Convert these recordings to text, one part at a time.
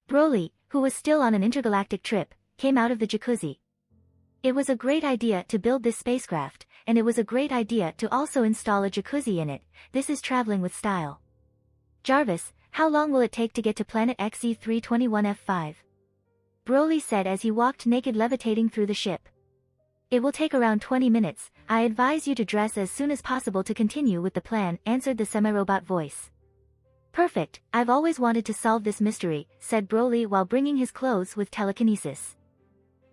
Broly, who was still on an intergalactic trip, came out of the jacuzzi. It was a great idea to build this spacecraft, and it was a great idea to also install a jacuzzi in it. This is traveling with style. Jarvis, how long will it take to get to planet XE321F5? Broly said as he walked naked levitating through the ship. It will take around 20 minutes, I advise you to dress as soon as possible to continue with the plan, answered the semi-robot voice. Perfect, I've always wanted to solve this mystery, said Broly while bringing his clothes with telekinesis.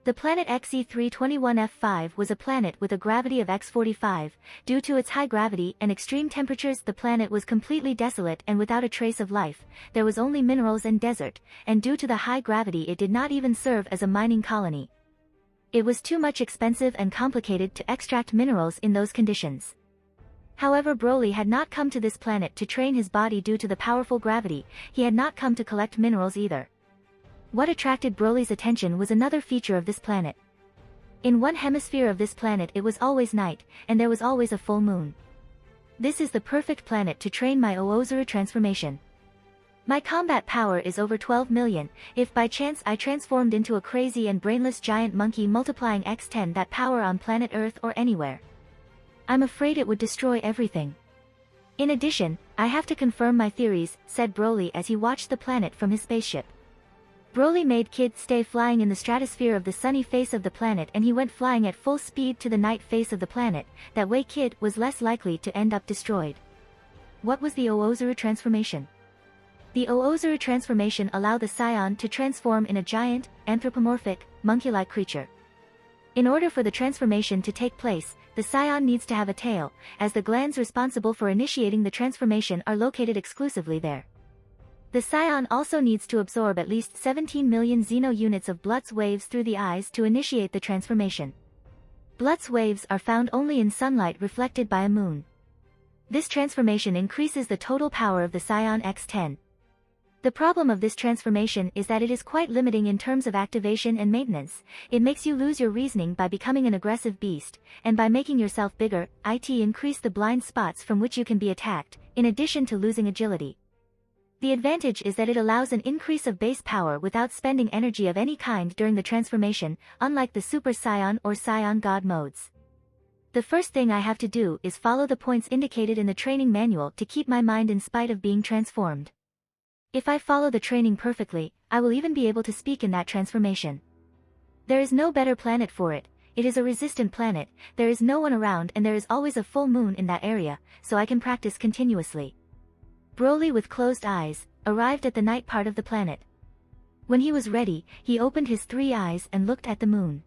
The planet XE321F5 was a planet with a gravity of X45. Due to its high gravity and extreme temperatures, the planet was completely desolate and without a trace of life. There was only minerals and desert, and due to the high gravity it did not even serve as a mining colony. It was too much expensive and complicated to extract minerals in those conditions. However, Broly had not come to this planet to train his body due to the powerful gravity. He had not come to collect minerals either. What attracted Broly's attention was another feature of this planet. In one hemisphere of this planet it was always night, and there was always a full moon. This is the perfect planet to train my Oozuru transformation. My combat power is over 12 million, if by chance I transformed into a crazy and brainless giant monkey multiplying x10 that power on planet Earth or anywhere. I'm afraid it would destroy everything. In addition, I have to confirm my theories, said Broly as he watched the planet from his spaceship. Broly made Kid stay flying in the stratosphere of the sunny face of the planet and he went flying at full speed to the night face of the planet, that way Kid was less likely to end up destroyed. What was the Oozuru transformation? The Oozuru transformation allowed the Scion to transform in a giant, anthropomorphic, monkey-like creature. In order for the transformation to take place, the Scion needs to have a tail, as the glands responsible for initiating the transformation are located exclusively there. The Scion also needs to absorb at least 17 million Xeno units of Blutz waves through the eyes to initiate the transformation. Blutz waves are found only in sunlight reflected by a moon. This transformation increases the total power of the Scion X10. The problem of this transformation is that it is quite limiting in terms of activation and maintenance. It makes you lose your reasoning by becoming an aggressive beast, and by making yourself bigger, it increase the blind spots from which you can be attacked, in addition to losing agility. The advantage is that it allows an increase of base power without spending energy of any kind during the transformation, unlike the Super Saiyan or Saiyan God modes. The first thing I have to do is follow the points indicated in the training manual to keep my mind in spite of being transformed. If I follow the training perfectly, I will even be able to speak in that transformation. There is no better planet for it. It is a resistant planet, there is no one around and there is always a full moon in that area, so I can practice continuously. Broly, with closed eyes, arrived at the night part of the planet. When he was ready, he opened his 3 eyes and looked at the moon.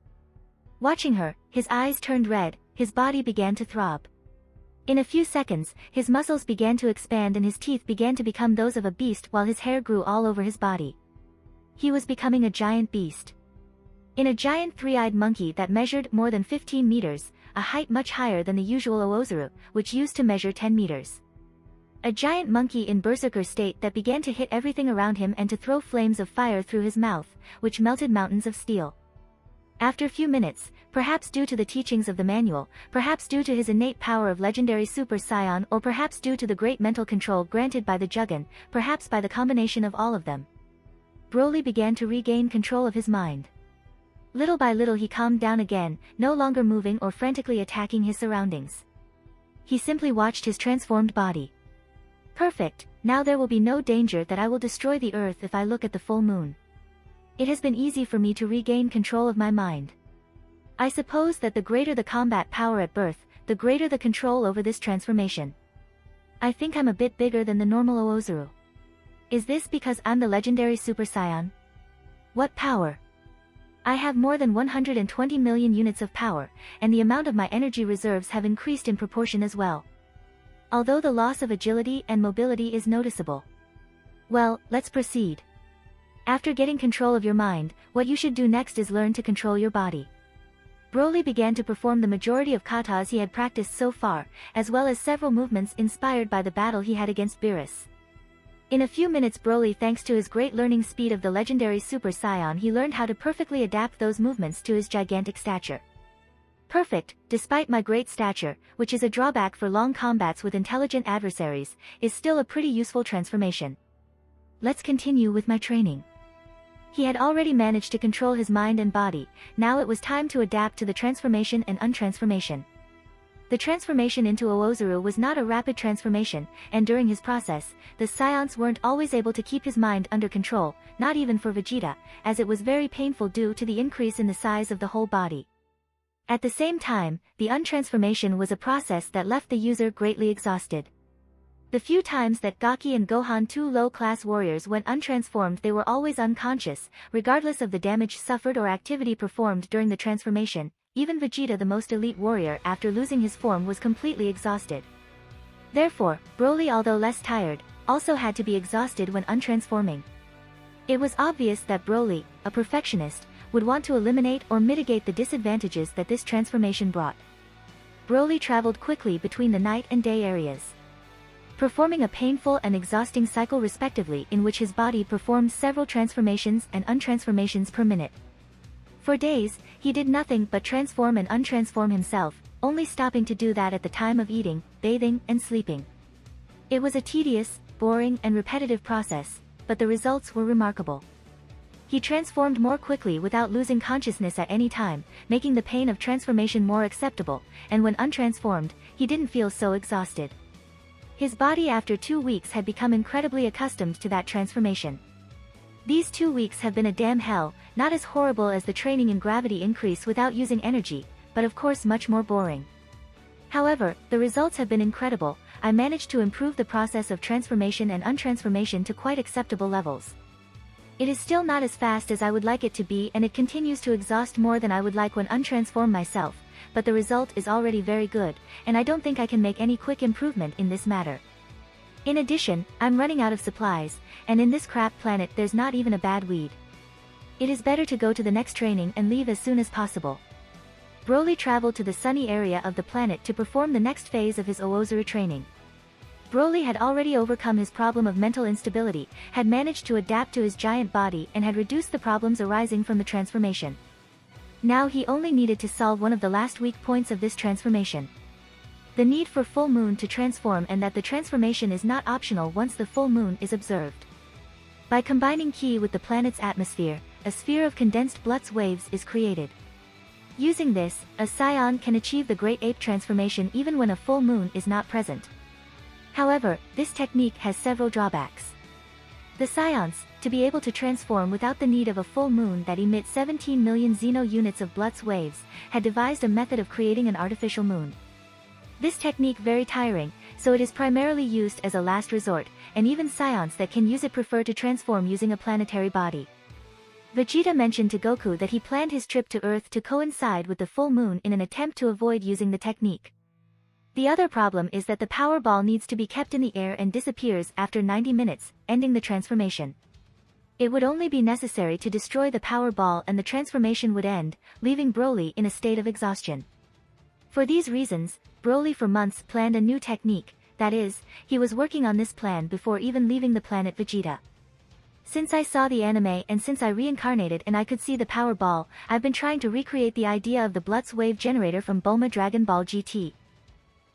Watching her, his eyes turned red, his body began to throb. In a few seconds, his muscles began to expand and his teeth began to become those of a beast while his hair grew all over his body. He was becoming a giant beast. In a giant 3-eyed monkey that measured more than 15 meters, a height much higher than the usual Oozuru, which used to measure 10 meters. A giant monkey in berserker state that began to hit everything around him and to throw flames of fire through his mouth, which melted mountains of steel. After a few minutes, perhaps due to the teachings of the manual, perhaps due to his innate power of legendary Super Saiyan, or perhaps due to the great mental control granted by the Jugon, perhaps by the combination of all of them, Broly began to regain control of his mind. Little by little he calmed down again, no longer moving or frantically attacking his surroundings. He simply watched his transformed body. Perfect, now there will be no danger that I will destroy the earth if I look at the full moon. It has been easy for me to regain control of my mind. I suppose that the greater the combat power at birth, the greater the control over this transformation. I think I'm a bit bigger than the normal Oozuru. Is this because I'm the legendary Super Saiyan? What power? I have more than 120 million units of power, and the amount of my energy reserves have increased in proportion as well. Although the loss of agility and mobility is noticeable. Well, let's proceed. After getting control of your mind, what you should do next is learn to control your body. Broly began to perform the majority of katas he had practiced so far, as well as several movements inspired by the battle he had against Beerus. In a few minutes, Broly, thanks to his great learning speed of the legendary Super Saiyan, he learned how to perfectly adapt those movements to his gigantic stature. Perfect, despite my great stature, which is a drawback for long combats with intelligent adversaries, is still a pretty useful transformation. Let's continue with my training. He had already managed to control his mind and body, now it was time to adapt to the transformation and untransformation. The transformation into Oozuru was not a rapid transformation, and during his process, the scions weren't always able to keep his mind under control, not even for Vegeta, as it was very painful due to the increase in the size of the whole body. At the same time, the untransformation was a process that left the user greatly exhausted. The few times that Gaki and Gohan, two low-class warriors, went untransformed, they were always unconscious, regardless of the damage suffered or activity performed during the transformation. Even Vegeta, the most elite warrior, after losing his form was completely exhausted. Therefore, Broly, although less tired, also had to be exhausted when untransforming. It was obvious that Broly, a perfectionist, would want to eliminate or mitigate the disadvantages that this transformation brought. Broly traveled quickly between the night and day areas, performing a painful and exhausting cycle respectively, in which his body performed several transformations and untransformations per minute. For days, he did nothing but transform and untransform himself, only stopping to do that at the time of eating, bathing, and sleeping. It was a tedious, boring, and repetitive process, but the results were remarkable. He transformed more quickly without losing consciousness at any time, making the pain of transformation more acceptable, and when untransformed, he didn't feel so exhausted. His body after 2 weeks had become incredibly accustomed to that transformation. These 2 weeks have been a damn hell, not as horrible as the training and gravity increase without using energy, but of course much more boring. However, the results have been incredible. I managed to improve the process of transformation and untransformation to quite acceptable levels. It is still not as fast as I would like it to be, and it continues to exhaust more than I would like when untransformed myself, but the result is already very good, and I don't think I can make any quick improvement in this matter. In addition, I'm running out of supplies, and in this crap planet there's not even a bad weed. It is better to go to the next training and leave as soon as possible. Broly traveled to the sunny area of the planet to perform the next phase of his Oozuru training. Broly had already overcome his problem of mental instability, had managed to adapt to his giant body, and had reduced the problems arising from the transformation. Now he only needed to solve one of the last weak points of this transformation: the need for full moon to transform, and that the transformation is not optional once the full moon is observed. By combining Ki with the planet's atmosphere, a sphere of condensed blood waves is created. Using this, a scion can achieve the Great Ape transformation even when a full moon is not present. However, this technique has several drawbacks. The scions, to be able to transform without the need of a full moon that emits 17 million Xeno units of blood waves, had devised a method of creating an artificial moon. This technique very tiring, so it is primarily used as a last resort, and even scions that can use it prefer to transform using a planetary body. Vegeta mentioned to Goku that he planned his trip to Earth to coincide with the full moon in an attempt to avoid using the technique. The other problem is that the power ball needs to be kept in the air and disappears after 90 minutes, ending the transformation. It would only be necessary to destroy the power ball and the transformation would end, leaving Broly in a state of exhaustion. For these reasons, Broly for months planned a new technique, that is, he was working on this plan before even leaving the planet Vegeta. Since I saw the anime and since I reincarnated and I could see the power ball, I've been trying to recreate the idea of the Blutz wave generator from Bulma Dragon Ball GT.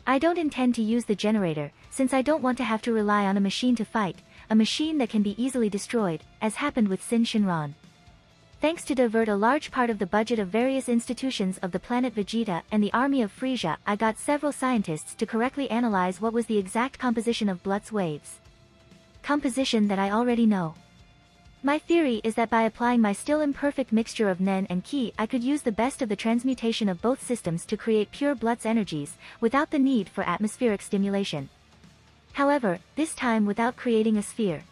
I don't intend to use the generator, since I don't want to have to rely on a machine to fight, a machine that can be easily destroyed, as happened with Sin Shinron. Thanks to divert a large part of the budget of various institutions of the planet Vegeta and the army of Frisia, I got several scientists to correctly analyze what was the exact composition of Blutz waves. Composition that I already know. My theory is that by applying my still imperfect mixture of Nen and Ki, I could use the best of the transmutation of both systems to create pure Blutz energies, without the need for atmospheric stimulation. However, this time without creating a sphere.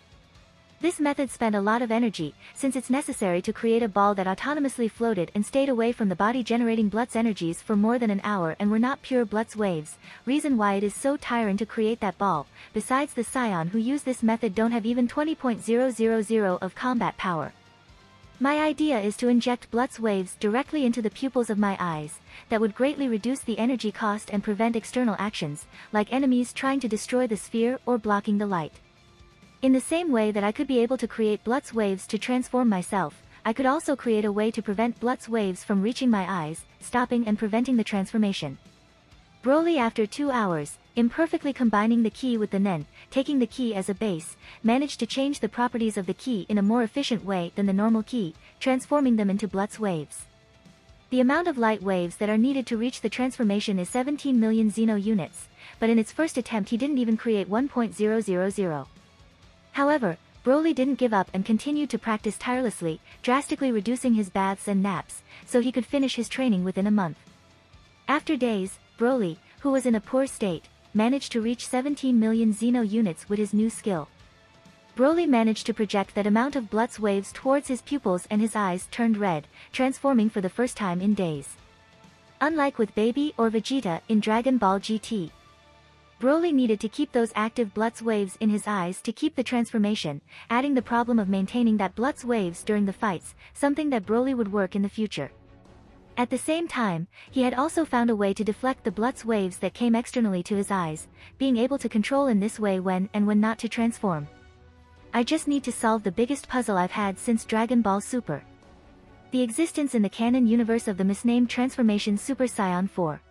This method spent a lot of energy, since it's necessary to create a ball that autonomously floated and stayed away from the body generating Blutz energies for more than an hour and were not pure Blutz waves, reason why it is so tiring to create that ball. Besides, the scion who use this method don't have even 20.000 of combat power. My idea is to inject Blutz waves directly into the pupils of my eyes, that would greatly reduce the energy cost and prevent external actions, like enemies trying to destroy the sphere or blocking the light. In the same way that I could be able to create Blutz waves to transform myself, I could also create a way to prevent Blutz waves from reaching my eyes, stopping and preventing the transformation. Broly, after 2 hours, imperfectly combining the ki with the nen, taking the ki as a base, managed to change the properties of the ki in a more efficient way than the normal ki, transforming them into Blutz waves. The amount of light waves that are needed to reach the transformation is 17 million Xeno units, but in its first attempt he didn't even create 1.000. However, Broly didn't give up and continued to practice tirelessly, drastically reducing his baths and naps, so he could finish his training within a month. After days, Broly, who was in a poor state, managed to reach 17 million Xeno units with his new skill. Broly managed to project that amount of Blutz waves towards his pupils and his eyes turned red, transforming for the first time in days. Unlike with Baby or Vegeta in Dragon Ball GT, Broly needed to keep those active Blutz waves in his eyes to keep the transformation, adding the problem of maintaining that Blutz waves during the fights, something that Broly would work in the future. At the same time, he had also found a way to deflect the Blutz waves that came externally to his eyes, being able to control in this way when and when not to transform. I just need to solve the biggest puzzle I've had since Dragon Ball Super. The existence in the canon universe of the misnamed transformation Super Saiyan 4.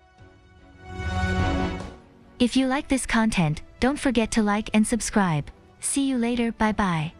If you like this content, don't forget to like and subscribe. See you later, bye bye.